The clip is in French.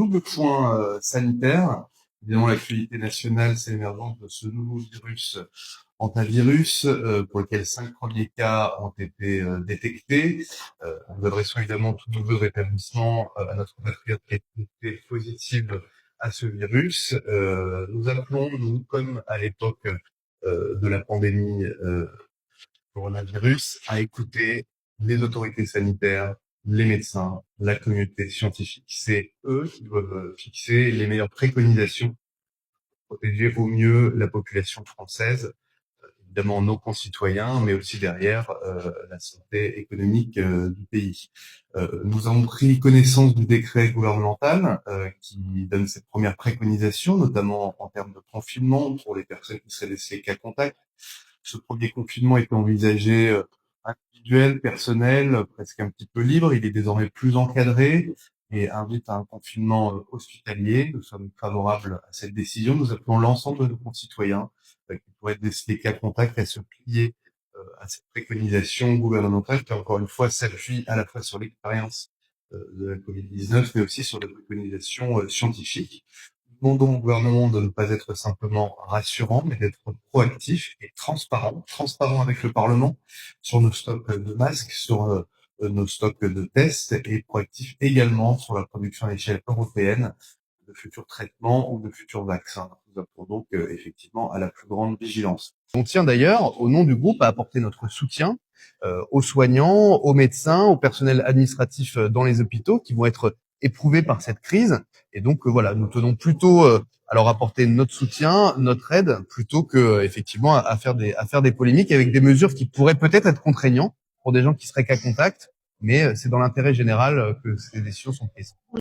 double point sanitaire. Évidemment, l'actualité nationale, c'est l'émergence de ce nouveau virus hantavirus, pour lequel 5 premiers cas ont été détectés. Nous adressons évidemment tout nouveau rétablissement à notre compatriote qui a été positive à ce virus. Nous appelons, nous, comme à l'époque de la pandémie coronavirus, à écouter les autorités sanitaires, les médecins, la communauté scientifique. C'est eux qui doivent fixer les meilleures préconisations pour protéger au mieux la population française, évidemment nos concitoyens, mais aussi derrière la santé économique du pays. Nous avons pris connaissance du décret gouvernemental qui donne cette première préconisation, notamment en termes de confinement pour les personnes qui seraient laissées cas contact. Ce premier confinement était envisagé individuel, personnel, presque un petit peu libre. Il est désormais plus encadré et invite à un confinement hospitalier. Nous sommes favorables à cette décision. Nous appelons l'ensemble de nos concitoyens qui pourraient être décelés cas contact à se plier à cette préconisation gouvernementale qui, encore une fois, s'appuie à la fois sur l'expérience de la Covid-19, mais aussi sur des préconisations scientifiques. Nous demandons au gouvernement de ne pas être simplement rassurant, mais d'être proactif et transparent avec le Parlement sur nos stocks de masques, sur nos stocks de tests, et proactif également sur la production à l'échelle européenne de futurs traitements ou de futurs vaccins. Nous appelons donc effectivement à la plus grande vigilance. On tient d'ailleurs, au nom du groupe, à apporter notre soutien aux soignants, aux médecins, au personnel administratif dans les hôpitaux qui vont être éprouvés par cette crise. Et donc voilà, nous tenons plutôt à leur apporter notre soutien, notre aide, plutôt que effectivement à faire des polémiques avec des mesures qui pourraient peut-être être contraignantes pour des gens qui seraient cas contact. Mais c'est dans l'intérêt général que ces décisions sont prises.